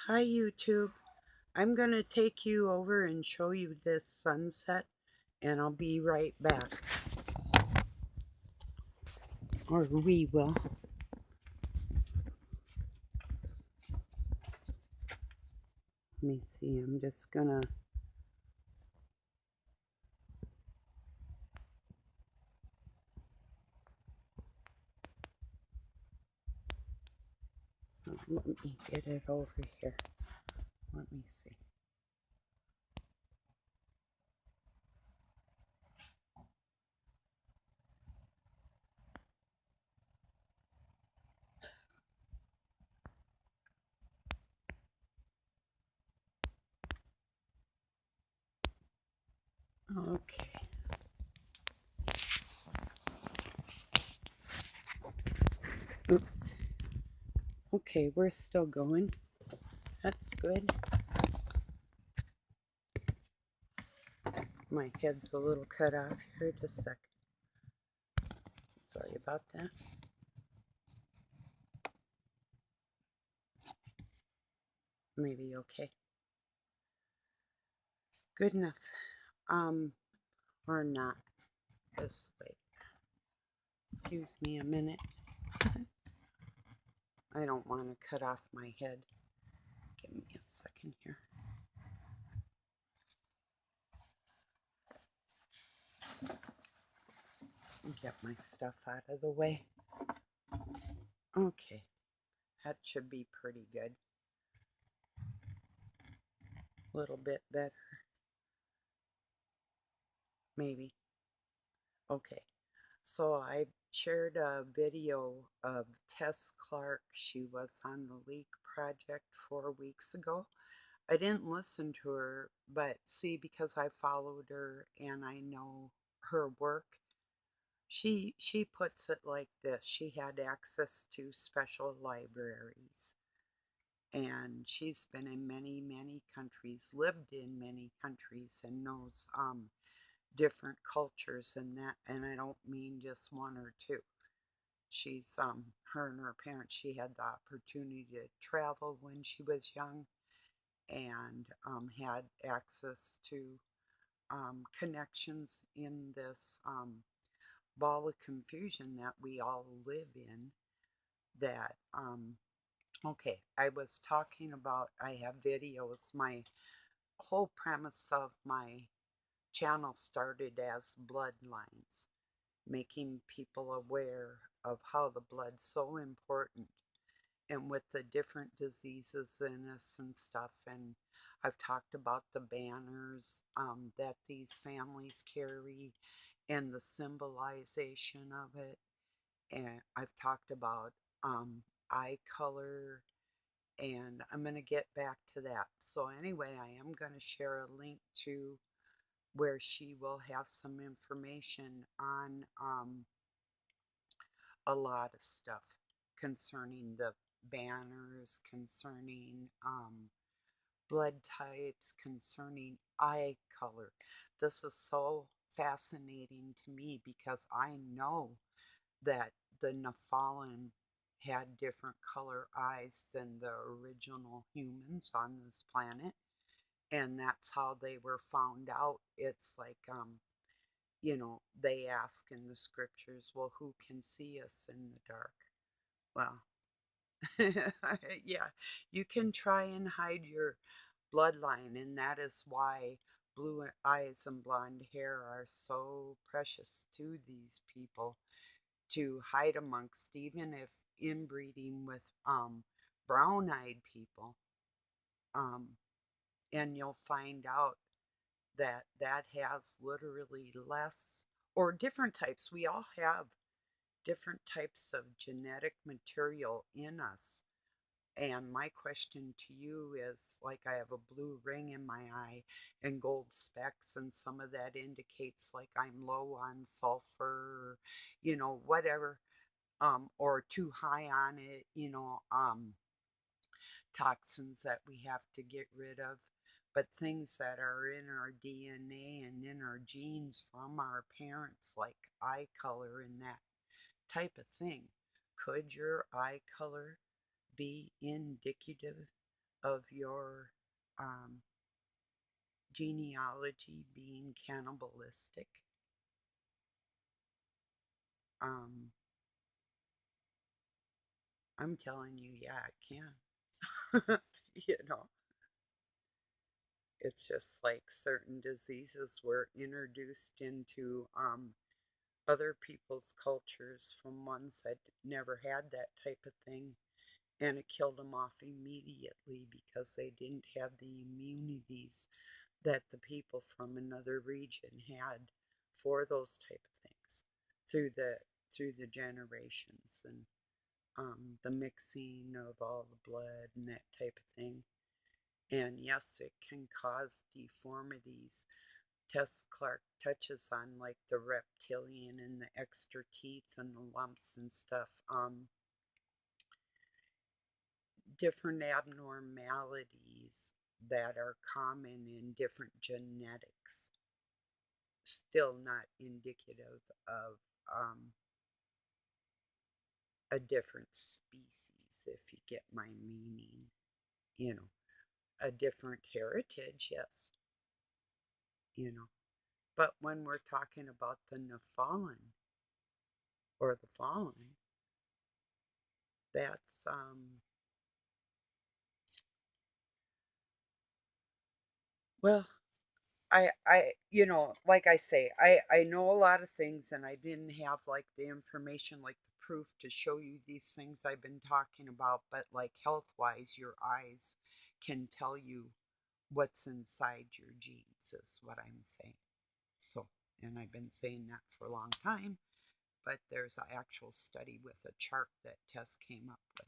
Hi YouTube. I'm going to take you over and show you this sunset and I'll be right back. Or we will. Let me see. I'm just going to let me get it over here. Let me see. Okay. Oops. Okay, we're still going. That's good. My head's a little cut off here. Just a second. Sorry about that. Maybe okay. Good enough. Or not. Just wait. Excuse me a minute. I don't want to cut off my head. Give me a second here. Get my stuff out of the way. Okay, that should be pretty good. A little bit better, maybe. Okay, so I shared a video of Tess Clark. She was on the Leak Project 4 weeks ago. I didn't listen to her, but see, because I followed her and I know her work, she puts it like this. She had access to special libraries, and she's been in many, many countries, lived in many countries, and knows different cultures and that. And I don't mean just one or two. She's her and her parents. She had the opportunity to travel when she was young, and had access to connections in this ball of confusion that we all live in. That Okay, I was talking about, I have videos. My whole premise of my channel started as bloodlines, making people aware of how the blood's so important, and with the different diseases in us and stuff. And I've talked about the banners that these families carry and the symbolization of it. And I've talked about eye color, and I'm going to get back to that. So, anyway, I am going to share a link to where she will have some information on a lot of stuff concerning the banners, concerning blood types, concerning eye color. This is so fascinating to me because I know that the Nephilim had different color eyes than the original humans on this planet, and that's how they were found out. It's like they ask in the scriptures, well, who can see us in the dark? Well, yeah, you can try and hide your bloodline, and that is why blue eyes and blonde hair are so precious to these people, to hide amongst, even if inbreeding with brown-eyed people. Um, and you'll find out that that has literally less, or different types. We all have different types of genetic material in us. And my question to you is, like, I have a blue ring in my eye and gold specks, and some of that indicates like I'm low on sulfur, whatever, or too high on it, toxins that we have to get rid of. But things that are in our DNA and in our genes from our parents, like eye color and that type of thing. Could your eye color be indicative of your um, genealogy being cannibalistic. Um, I'm telling you, yeah, it can. You know, it's just like certain diseases were introduced into other people's cultures from ones that never had that type of thing, and it killed them off immediately because they didn't have the immunities that the people from another region had for those type of things through the generations, and the mixing of all the blood and that type of thing. And yes, it can cause deformities. Tess Clark touches on like the reptilian and the extra teeth and the lumps and stuff. Different abnormalities that are common in different genetics, still not indicative of um, a different species, if you get my meaning. You know, a different heritage, yes, you know. But when we're talking about the Nephilim or the fallen, that's well, like I say, I know a lot of things, and I didn't have like the information, like the proof to show you these things I've been talking about, but like health wise, your eyes can tell you what's inside your genes, is what I'm saying. So, and I've been saying that for a long time, but there's an actual study with a chart that Tess came up with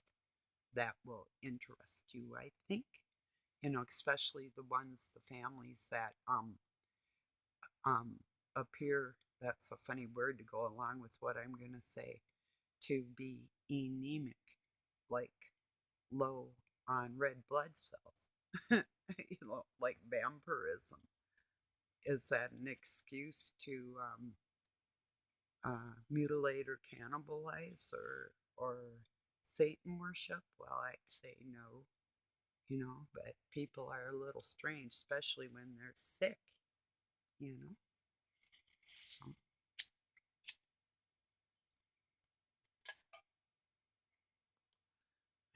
that will interest you, I think. Especially the ones, the families that um, appear, that's a funny word to go along with what I'm going to say, to be anemic, like low on red blood cells, like vampirism. Is that an excuse to mutilate or cannibalize or Satan worship? Well, I'd say no, but people are a little strange, especially when they're sick, you know. So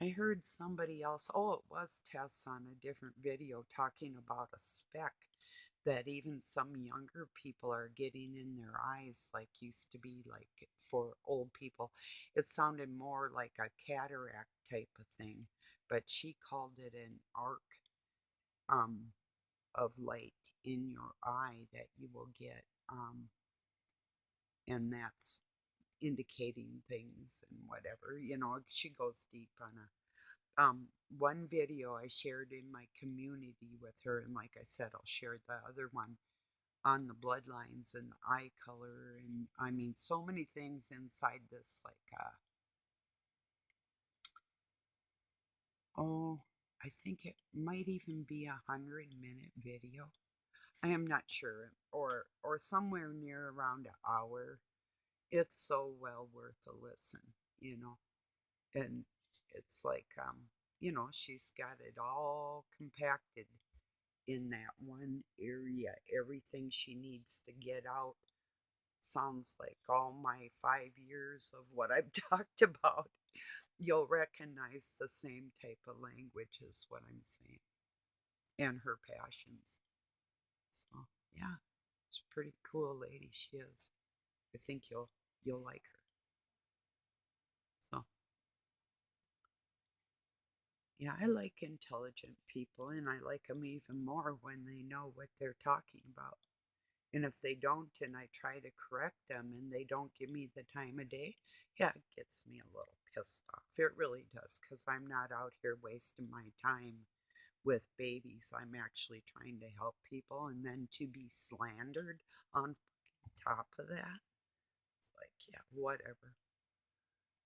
I heard somebody else, oh, it was Tess on a different video talking about a speck that even some younger people are getting in their eyes, like used to be like for old people. It sounded more like a cataract type of thing, but she called it an arc um, of light in your eye that you will get, and that's indicating things and whatever. She goes deep on a one video I shared in my community with her, and like I said, I'll share the other one on the bloodlines and the eye color, and I mean so many things inside this, like oh, I think it might even be 100-minute video. I am not sure, or somewhere near around an hour. It's so well worth a listen, you know. And it's like she's got it all compacted in that one area. Everything she needs to get out sounds like all my 5 years of what I've talked about. You'll recognize the same type of language, is what I'm saying, and her passions. So yeah, it's a pretty cool lady she is. I think you'll like her. So yeah, I like intelligent people, and I like them even more when they know what they're talking about. And if they don't, and I try to correct them and they don't give me the time of day, yeah, it gets me a little pissed off. It really does, because I'm not out here wasting my time with babies. I'm actually trying to help people, and then to be slandered on top of that, it's like, yeah, whatever.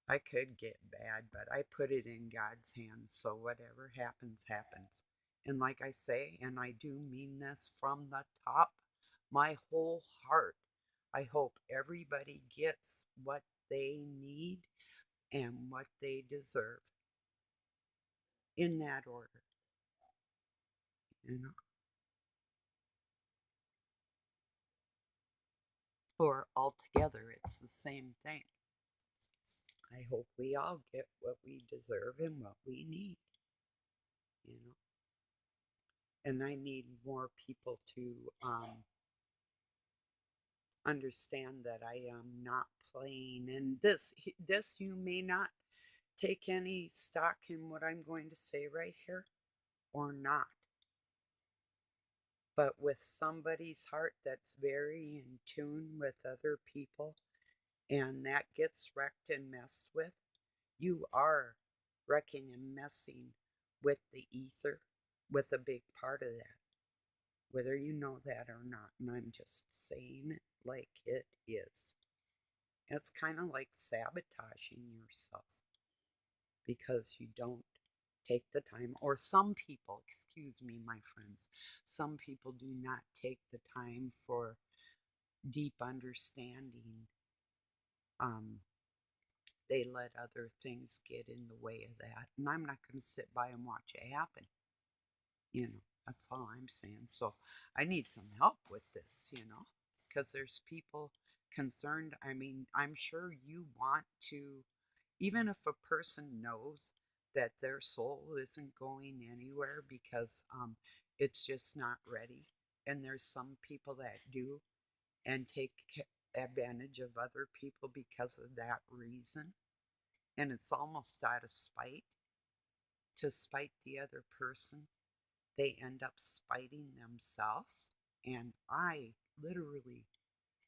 I could get bad, but I put it in God's hands, so whatever happens, happens. And like I say, and I do mean this from the top, my whole heart, I hope everybody gets what they need and what they deserve in that order. you know, or altogether, it's the same thing. I hope we all get what we deserve and what we need, you know. And I need more people to understand that I am not playing. And this you may not take any stock in what I'm going to say right here or not. But with somebody's heart that's very in tune with other people and that gets wrecked and messed with, you are wrecking and messing with the ether, with a big part of that, whether you know that or not. And I'm just saying it like it is. It's kind of like sabotaging yourself because you don't take the time, or some people, excuse me, my friends, some people do not take the time for deep understanding. Um, they let other things get in the way of that. And I'm not going to sit by and watch it happen. You know, that's all I'm saying. So I need some help with this, because there's people concerned. I mean, I'm sure you want to, even if a person knows that their soul isn't going anywhere because it's just not ready. And there's some people that do and take advantage of other people because of that reason. And it's almost out of spite to spite the other person. They end up spiting themselves. And I literally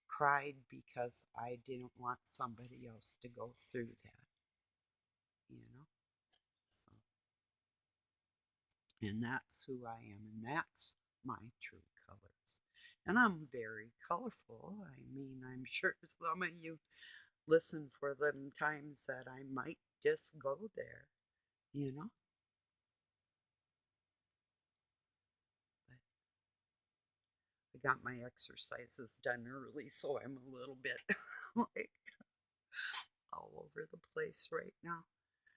cried because I didn't want somebody else to go through that, you know? So, and that's who I am, and that's my true colors. And I'm very colorful. I mean, I'm sure some of you listen for them times that I might just go there, you know? But I got my exercises done early, so I'm a little bit like all over the place right now.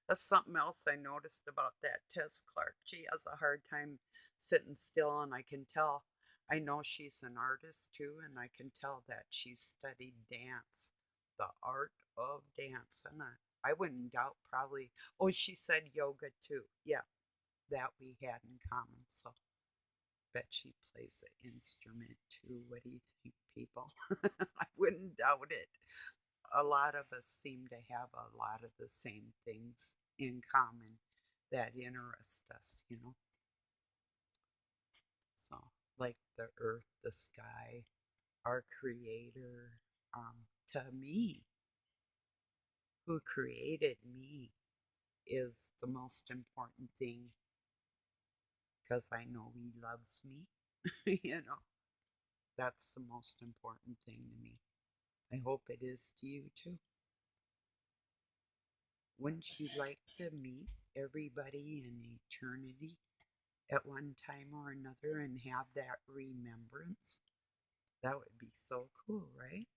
That's something else I noticed about that Tess Clark. She has a hard time sitting still, and I can tell. I know she's an artist too, and I can tell that she's studied dance, the art of dance. And I wouldn't doubt probably, oh, she said yoga too. Yeah, that we had in common. So bet she plays an instrument too. What do you think, people? I wouldn't doubt it. A lot of us seem to have a lot of the same things in common that interest us. So, like the earth, the sky, our creator, to me, who created me, is the most important thing because I know he loves me. you know, that's the most important thing to me. I hope it is to you too. Wouldn't you like to meet everybody in eternity at one time or another and have that remembrance? That would be so cool, right?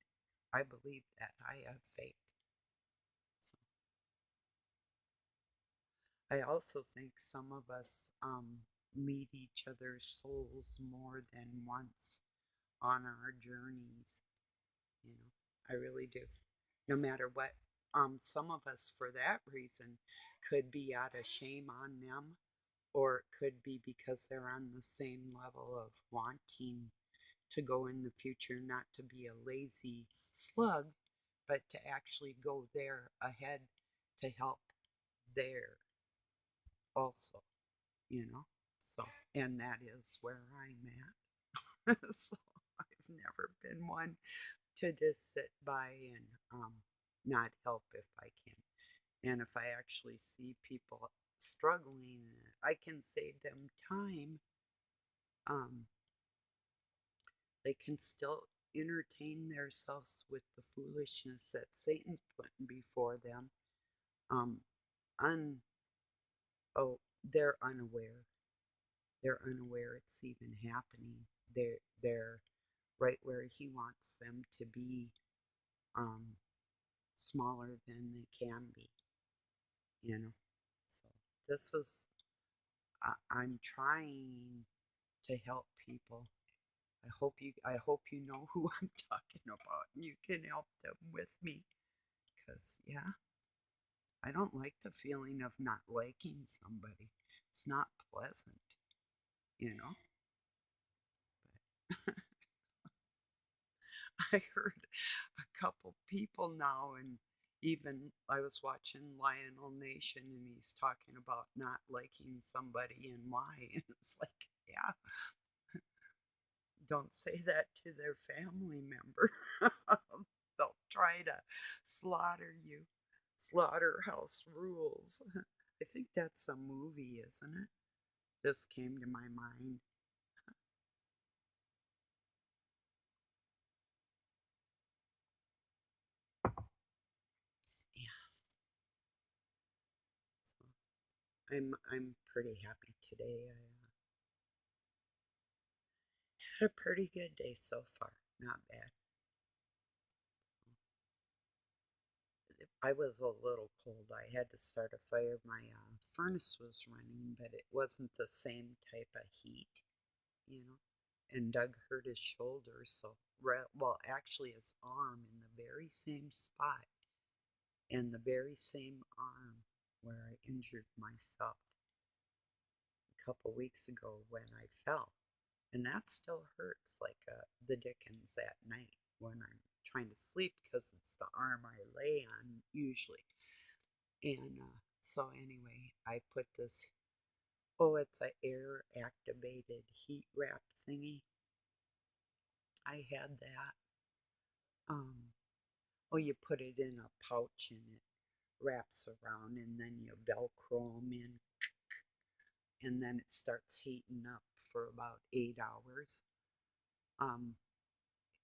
I believe that. I have faith. So I also think some of us meet each other's souls more than once on our journeys. I really do. No matter what, some of us, for that reason, could be out of shame on them, or it could be because they're on the same level of wanting to go in the future, not to be a lazy slug, but to actually go there ahead to help there also, you know? So, and that is where I'm at. so I've never been one to just sit by and not help if I can. And if I actually see people struggling, I can save them time. Um, they can still entertain themselves with the foolishness that Satan's putting before them. Um, un oh, they're unaware. They're unaware it's even happening. They're right where he wants them to be, um, smaller than they can be. You know. So this is I'm trying. to help people. I hope you know who I'm talking about and you can help them with me. Because, yeah, I don't like the feeling of not liking somebody. It's not pleasant, you know? But I heard a couple people now, and even I was watching Lionel Nation, and he's talking about not liking somebody and why. And it's like, yeah, don't say that to their family member. They'll try to slaughter you. Slaughterhouse Rules. I think that's a movie, isn't it? This came to my mind. Yeah, so I'm pretty happy today. I had a pretty good day so far. Not bad. I was a little cold. I had to start a fire. My furnace was running, but it wasn't the same type of heat, you know. And Doug hurt his shoulder, so well, actually his arm in the very same spot, in the very same arm where I injured myself a couple weeks ago when I fell. And that still hurts like the dickens at night when I'm trying to sleep because it's the arm I lay on usually. And so, anyway, I put this, oh, it's a air activated heat wrap thingy. I had that. Um, oh, you put it in a pouch and it wraps around, and then you Velcro them in, and then it starts heating up for about 8 hours. Um,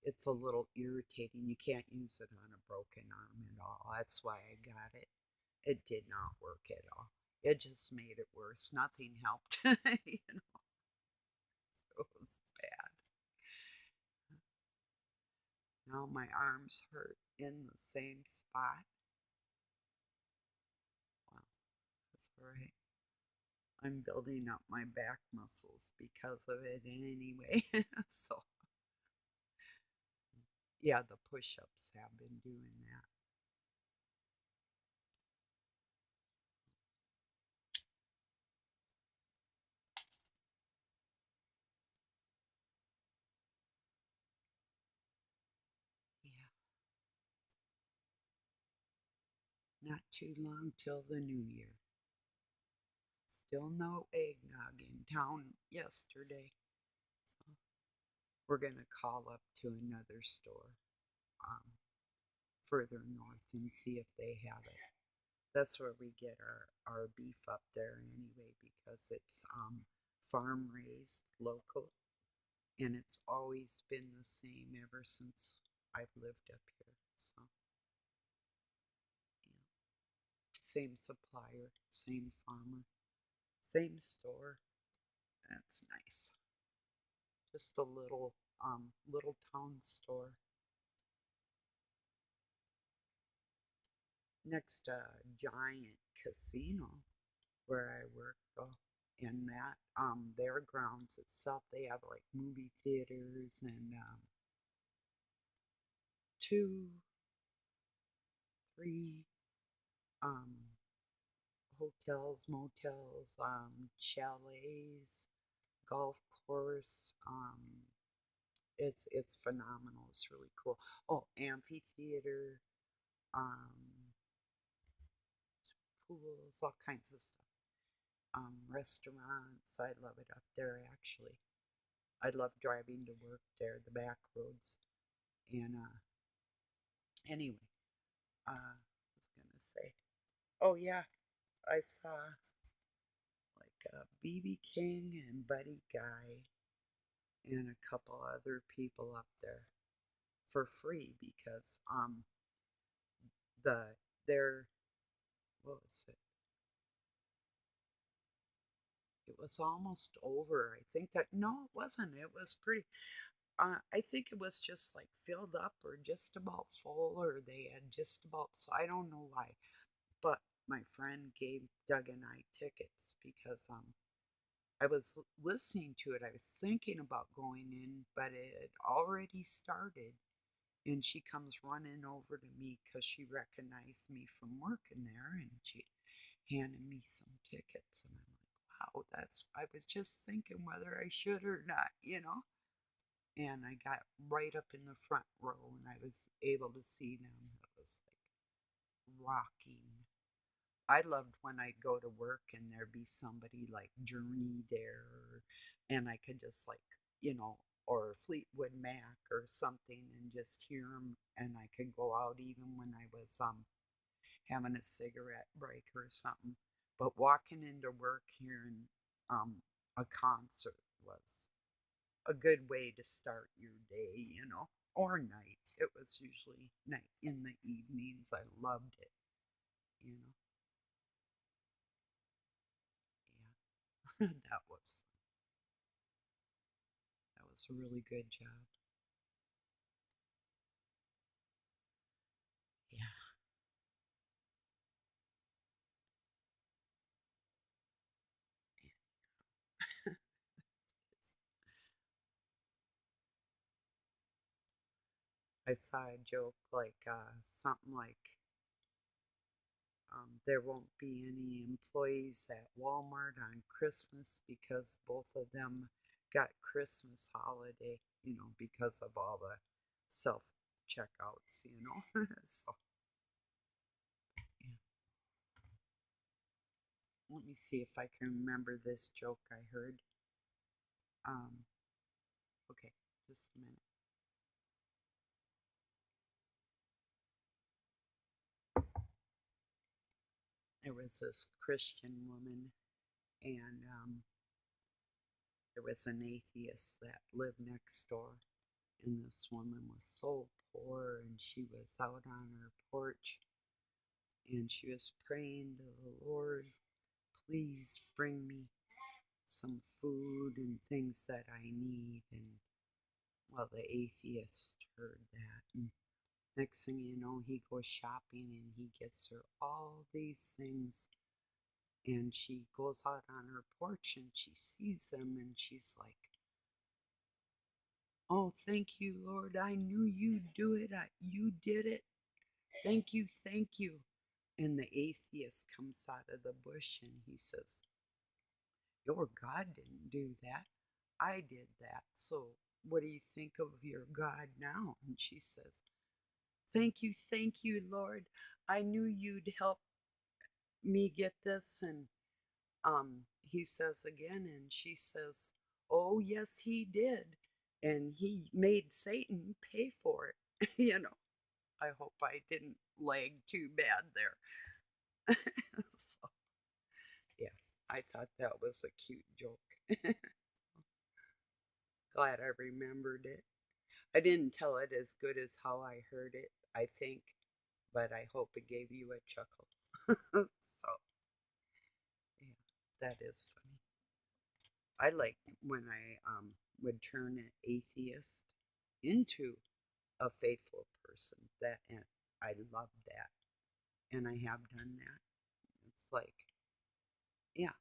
it's a little irritating. You can't use it on a broken arm at all. That's why I got it. It did not work at all. It just made it worse. Nothing helped. You know, it was bad. Now my arms hurt in the same spot. Well, that's all right. I'm building up my back muscles because of it anyway. So, yeah, the push ups have been doing that. Yeah, not too long till the new year. Still no eggnog in town yesterday. So we're going to call up to another store um, further north and see if they have it. That's where we get our beef up there anyway because it's farm raised local and it's always been the same ever since I've lived up here. So, yeah. Same supplier, same farmer, same store. That's nice. Just a little town store next to a giant casino where I work though. In that their grounds itself, they have like movie theaters and two, three um hotels, motels, chalets, golf course. It's phenomenal. It's really cool. Oh, amphitheater, um, pools, all kinds of stuff. Restaurants. I love it up there actually. I love driving to work there, the back roads. And anyway, I was gonna say, oh yeah, I saw like BB King and Buddy Guy and a couple other people up there for free because the their what was it? It was almost over. I think that no, it wasn't. It was pretty. I think it was just like filled up or just about full, or they had just about. So I don't know why, but my friend gave Doug and I tickets because I was listening to it. I was thinking about going in, but it had already started. And she comes running over to me because she recognized me from working there, and she handed me some tickets. And I'm like, wow, I was just thinking whether I should or not. And I got right up in the front row and I was able to see them. It was like rocking. I loved when I'd go to work and there'd be somebody like Journey there, and I could just or Fleetwood Mac or something, and just hear them. And I could go out even when I was having a cigarette break or something. But walking into work hearing a concert was a good way to start your day, or night. It was usually night in the evenings. I loved it. Yeah, that was a really good job. Yeah, it's, I saw a joke like something like there won't be any employees at Walmart on Christmas because both of them got Christmas holiday, because of all the self checkouts. So, yeah. Let me see if I can remember this joke I heard. Um, okay, just a minute. There was this Christian woman, and there was an atheist that lived next door. And this woman was so poor, and she was out on her porch, and she was praying to the Lord, please bring me some food and things that I need. And well, the atheist heard that. And next thing you know, he goes shopping and he gets her all these things. And she goes out on her porch and she sees them and she's like, oh, thank you, Lord. I knew you'd do it. You did it. Thank you, thank you. And the atheist comes out of the bush and he says, your God didn't do that. I did that. So what do you think of your God now? And she says, thank you, Lord. I knew you'd help me get this. And he says again, and she says, oh, yes, he did. And he made Satan pay for it. I hope I didn't lag too bad there. So, yeah, I thought that was a cute joke. Glad I remembered it. I didn't tell it as good as how I heard it, I think, but I hope it gave you a chuckle. So, yeah, that is funny. I like when I would turn an atheist into a faithful person. And I love that, and I have done that. It's like, yeah,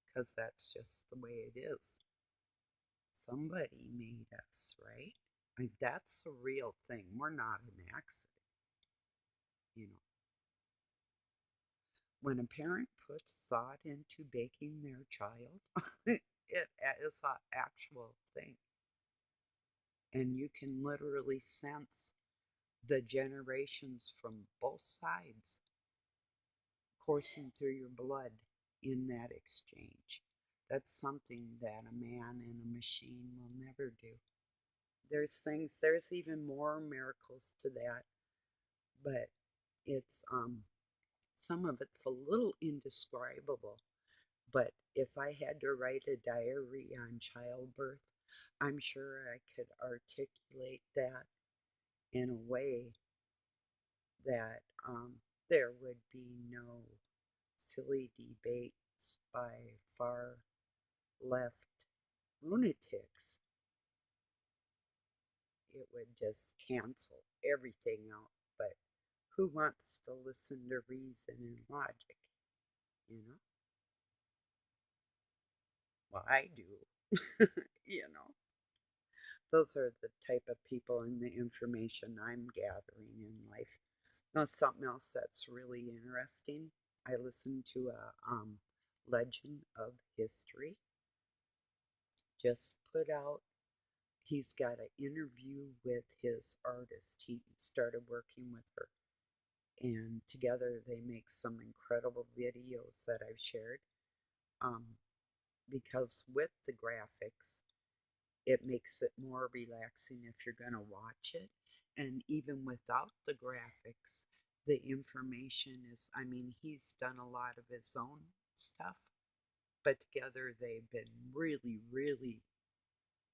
because that's just the way it is. Somebody made us, right? Like, that's the real thing. We're not an accident. You know, when a parent puts thought into baking their child, it is an actual thing. And you can literally sense the generations from both sides coursing through your blood in that exchange. That's something that a man and a machine will never do. There's even more miracles to that, but it's some of it's a little indescribable. But if I had to write a diary on childbirth, I'm sure I could articulate that in a way that there would be no silly debates by far left lunatics. It would just cancel everything out. But who wants to listen to reason and logic? You know? Well, I do. you know, those are the type of people and the information I'm gathering in life. Now, something else that's really interesting. I listened to a Legend of History just put out. He's got an interview with his artist. He started working with her, and together they make some incredible videos that I've shared. Um, because with the graphics, it makes it more relaxing if you're going to watch it. And even without the graphics, the information is, I mean, he's done a lot of his own stuff, but together they've been really, really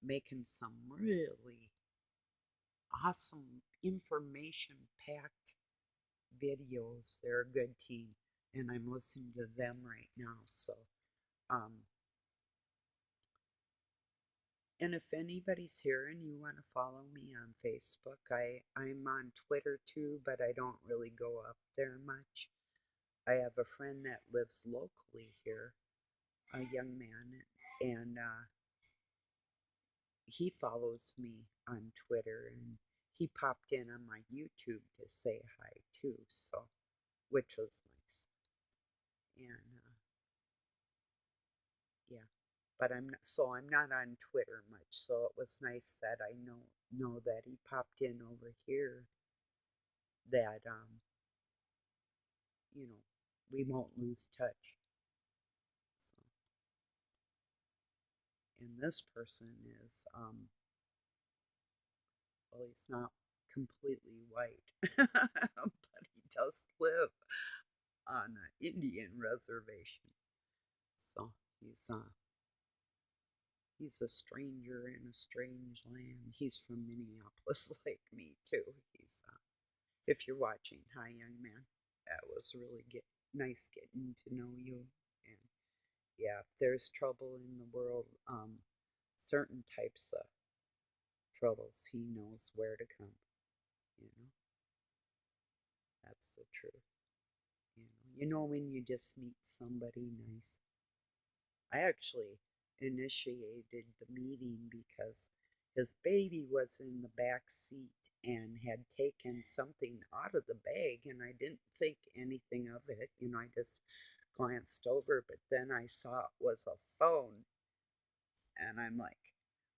making some really awesome information packed videos. They're a good team, and I'm listening to them right now. So, um, and if anybody's here and you want to follow me on Facebook, I'm on Twitter too, but I don't really go up there much. I have a friend that lives locally here, a young man, and he follows me on Twitter, and he popped in on my YouTube to say hi too, so which was nice. And yeah, but I'm not on Twitter much, so it was nice that I know that he popped in over here that you know, we won't lose touch. So, and this person is well, he's not completely white, but he does live on an Indian reservation. So he's a stranger in a strange land. He's from Minneapolis, like me too. He's if you're watching, hi young man. That was really nice getting to know you. And yeah, if there's trouble in the world, certain types of troubles, he knows where to come. You know, that's the truth. You know when you just meet somebody nice. I actually initiated the meeting because his baby was in the back seat and had taken something out of the bag, and I didn't think anything of it. I just glanced over, but then I saw it was a phone, and I'm like,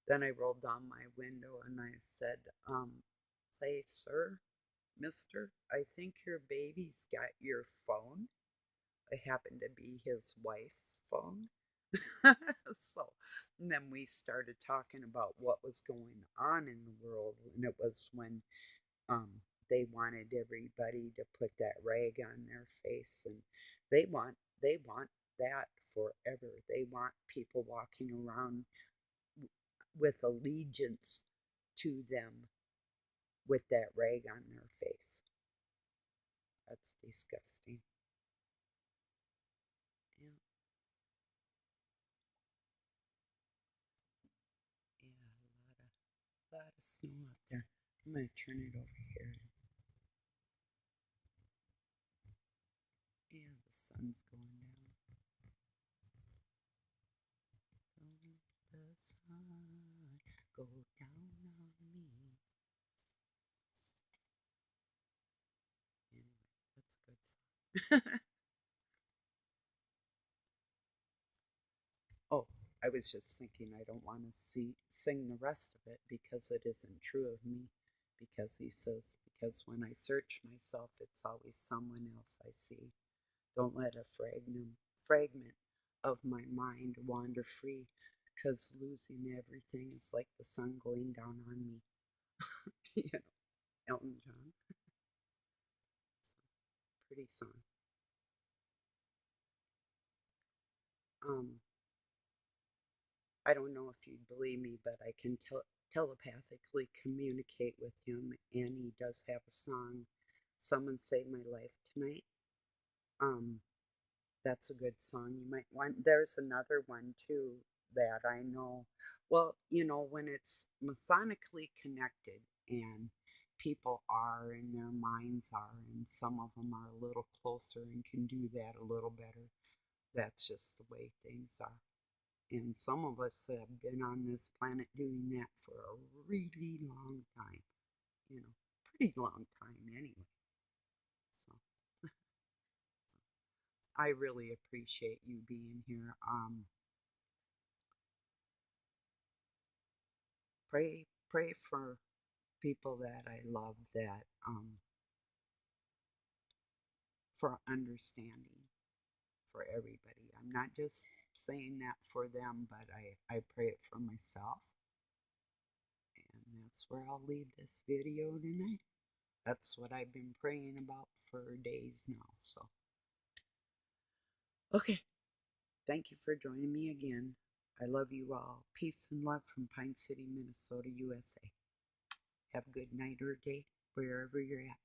then I rolled down my window and I said, say, sir, mister, I think your baby's got your phone. It happened to be his wife's phone. So, and then we started talking about what was going on in the world, and it was when um, they wanted everybody to put that rag on their face, and they want that forever. They want people walking around with allegiance to them with that rag on their face. That's disgusting. Yeah, yeah, a lot of snow up there. I'm gonna turn it over here. Yeah, the sun's going down. Don't the sun go down on me. Anyway, that's a good song. Oh, I was just thinking I don't want to sing the rest of it because it isn't true of me. Because he says, because when I search myself, it's always someone else I see. Don't let a fragment of my mind wander free, because losing everything is like the sun going down on me. you know, Elton John. Pretty song. Um, I don't know if you'd believe me, but I can telepathically communicate with him, and he does have a song, "Someone Save My Life Tonight." Um, that's a good song. You might want. There's another one too that I know. Well, when it's masonically connected and people are and their minds are, and some of them are a little closer and can do that a little better. That's just the way things are. And some of us have been on this planet doing that for a really long time. Pretty long time anyway. So I really appreciate you being here. Pray for people that I love, that for understanding for everybody. I'm not just saying that for them, but I pray it for myself. And that's where I'll leave this video tonight. That's what I've been praying about for days now. So, okay. Thank you for joining me again. I love you all. Peace and love from Pine City, Minnesota, USA. Have a good night or day wherever you're at.